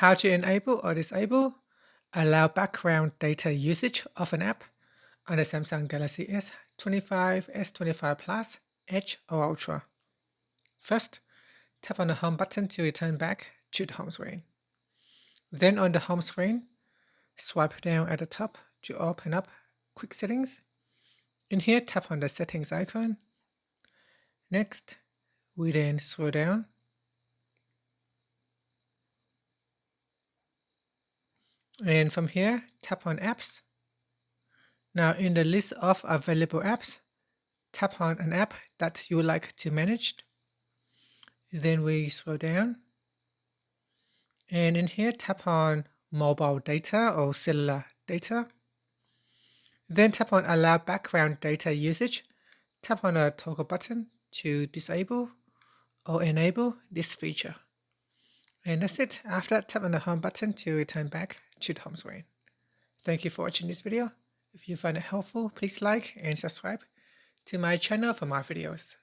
How to enable or disable allow background data usage of an app on the Samsung Galaxy S25, S25 Plus, Edge or Ultra. First, tap on the home button to return back to the home screen. Then on the home screen, swipe down at the top to open up Quick Settings. In here, tap on the Settings icon. Next, we then scroll down. And from here, tap on Apps. Now in the list of available apps, tap on an app that you would like to manage. Then we scroll down. And in here, tap on Mobile Data or Cellular Data. Then tap on Allow Background Data Usage. Tap on the toggle button to disable or enable this feature. And that's it. After that, tap on the home button to return back to the home screen. Thank you for watching this video. If you find it helpful, please like and subscribe to my channel for more videos.